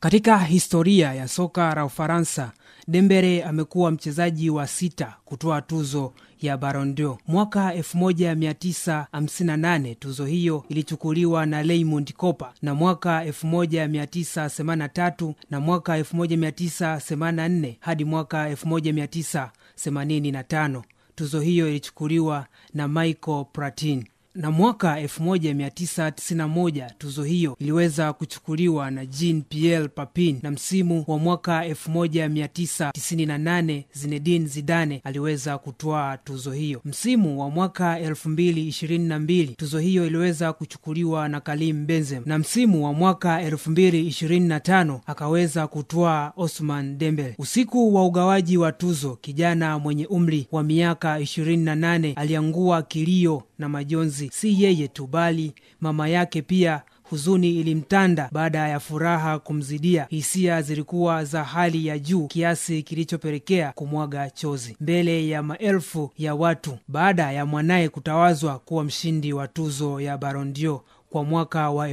Katika historia ya soka la Ufaransa, Dembele amekuwa mchezaji wa 6 kutoa tuzo ya Ballon d'Or. Mwaka 1958 tuzo hiyo ilichukuliwa na Raymond Kopa, na mwaka 1983 na mwaka 1984 hadi mwaka 1985 tuzo hiyo ilichukuliwa na Michael Platini, na mwaka 1991 tuzo hiyo iliweza kuchukuliwa na Jean-Pierre Papin, na msimu wa mwaka 1998 Zinedine Zidane aliweza kutoa tuzo hiyo. Msimu wa mwaka 2022 tuzo hiyo iliweza kuchukuliwa na Karim Benzema, na msimu wa mwaka 2025 akaweza kutoa Ousmane Dembele. Usiku wa ugawaji wa tuzo, kijana mwenye umri wa miaka 28 aliangua kilio na majonzi. Si yeye tu bali mama yake pia. Huzuni ilimtanda baada ya furaha kumzidia. Hisia zilikuwa za hali ya juu kiasi kilichopelekea kumwaga chozi mbele ya maelfu ya watu baada ya mwanaye kutawazwa kuwa mshindi wa tuzo ya Ballon d'Or kwa mwaka wa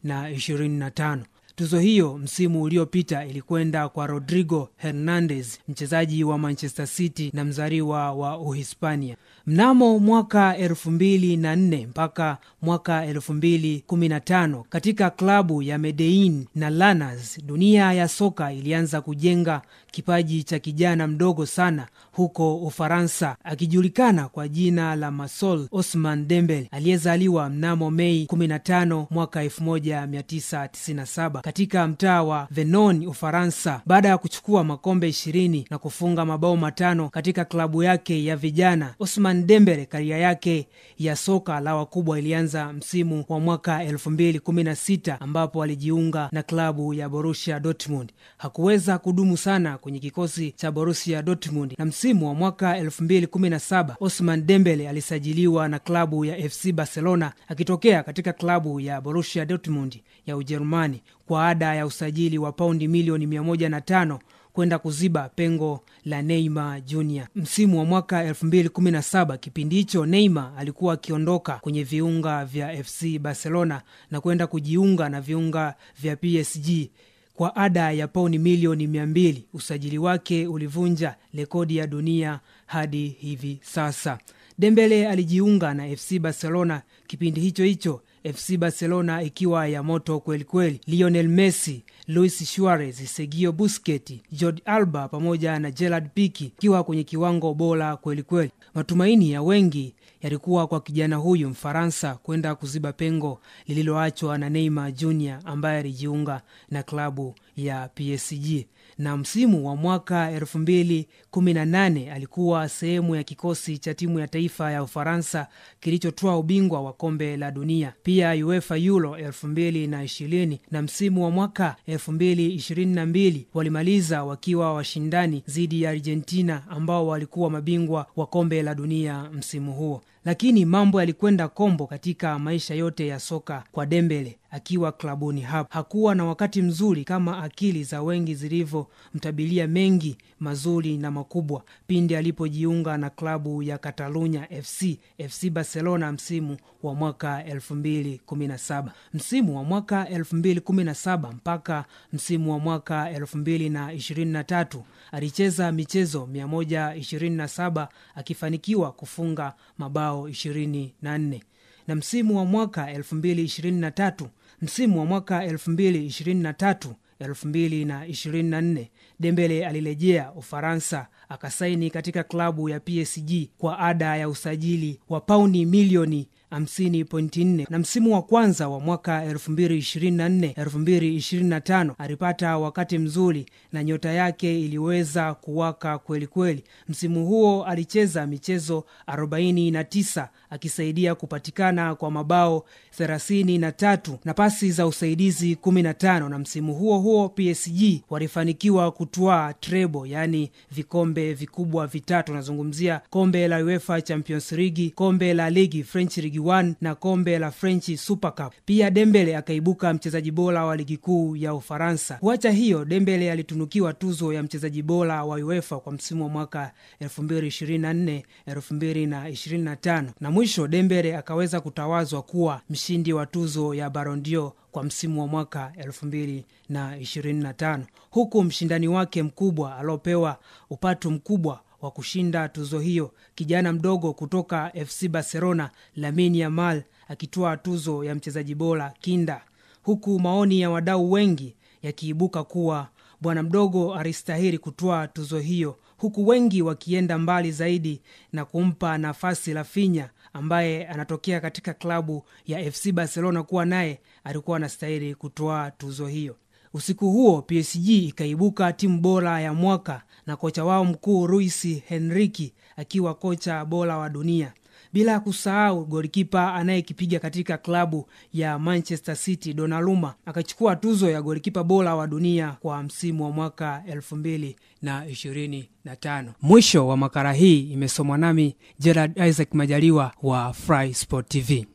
2025. Tuzo hiyo msimu uliopita ilikwenda kwa Rodrigo Hernandez, mchezaji wa Manchester City na mzaliwa wa Uhispania. Mnamo mwaka 2004 mpaka mwaka 2015 katika klabu ya Medellin na Lanús, dunia ya soka ilianza kujenga kipaji cha kijana mdogo sana huko Ufaransa, akijulikana kwa jina la Masol Ousmane Dembele, aliyezaliwa mnamo Mei 15 mwaka 1997 katika mtaa wa Vernon, Ufaransa. Baada ya kuchukua makombe 20 na kufunga mabao 5 katika klabu yake ya vijana, Ousmane Dembele karia yake ya soka la wakubwa ilianza msimu wa mwaka 2016 ambapo alijiunga na klabu ya Borussia Dortmund. Hakuweza kudumu sana kwenye kikosi cha Borussia Dortmund, na msimu wa mwaka 2017 Ousmane Dembele alisajiliwa na klabu ya FC Barcelona akitokea katika klabu ya Borussia Dortmund ya Ujerumani kwa ada ya usajili wa paundi milioni 105 kwenda kuziba pengo la Neymar Jr. Msimu wa mwaka 2017, kipindi hicho Neymar alikuwa akiondoka kwenye viunga vya FC Barcelona na kwenda kujiunga na viunga vya PSG kwa ada ya paundi milioni 200. Usajili wake ulivunja rekodi ya dunia hadi hivi sasa. Dembele alijiunga na FC Barcelona kipindi hicho FC Barcelona ikiwa ya moto kweli kweli. Lionel Messi, Luis Suarez, Sergio Busquets, Jordi Alba pamoja na Gerard Pique ikiwa kwenye kiwango bora kweli kweli. Matumaini ya wengi yalikuwa kwa kijana huyu Mfaransa kwenda kuziba pengo lililoachwa na Neymar Jr. ambaye alijiunga na klabu ya PSG. Na msimu wa mwaka 2018 alikuwa sehemu ya kikosi cha timu ya taifa ya Ufaransa kilichotoa ubingwa wa kombe la dunia, pia UEFA Euro 2020, na msimu wa mwaka 2022 walimaliza wakiwa washindani dhidi ya Argentina ambao walikuwa mabingwa wa kombe la dunia msimu huo. Lakini mambo yalikwenda kombo katika maisha yote ya soka kwa Dembele akiwa klabuni hapo. Hakuwa na wakati mzuri kama akili za wengi zilivyomtabilia mengi mazuri na makubwa pindi alipojiunga na klabu ya Catalunya FC Barcelona msimu wa mwaka 2017. Msimu wa mwaka 2017 mpaka msimu wa mwaka 2023 alicheza michezo 127 akifanikiwa kufunga mabao 24. Na msimu wa mwaka 2023 Dembele alirejea Ufaransa akasaini katika klabu ya PSG kwa ada ya usajili wa paundi milioni 50.4, na msimu wa kwanza wa mwaka 2024-2025 alipata wakati mzuri na nyota yake iliweza kuwaka kweli kweli. Msimu huo alicheza michezo 49 akisaidia kupatikana kwa mabao 33 na pasi za usaidizi 15, na msimu huo PSG walifanikiwa kutwaa treble, yani vikombe vikubwa vitatu. Nazungumzia kombe la UEFA Champions League, kombe la Ligue French Ligue Ligue 1 na kombe la French Super Cup. Pia Dembele akaibuka mchezaji bora wa ligi kuu ya Ufaransa. Kuacha hiyo, Dembele alitunukiwa tuzo ya mchezaji bora wa UEFA kwa msimu wa mwaka 2024-2025. Na mwisho Dembele akaweza kutawazwa kuwa mshindi wa tuzo ya Ballon d'Or kwa msimu wa mwaka 2025, huku mshindani wake mkubwa alopewa upatu mkubwa wa kushinda tuzo hiyo, kijana mdogo kutoka FC Barcelona Lamine Yamal, akitoa tuzo ya mchezaji bora kinda, huku maoni ya wadau wengi yakiibuka kuwa bwana mdogo alistahili kutoa tuzo hiyo, huku wengi wakienda mbali zaidi na kumpa nafasi Rafinha ambaye anatokea katika klabu ya FC Barcelona kuwa naye alikuwa anastahili kutoa tuzo hiyo. Usiku huo PSG ikaibuka timu bora ya mwaka na kocha wao mkuu Luis Enrique akiwa kocha bora wa dunia, bila kusahau golikipa anayekipiga katika klabu ya Manchester City Donnarumma akachukua tuzo ya golikipa bora wa dunia kwa msimu wa mwaka 2025. Mwisho wa makala hii imesomwa nami Gerard Isaac Majaliwa wa Fry Sport TV.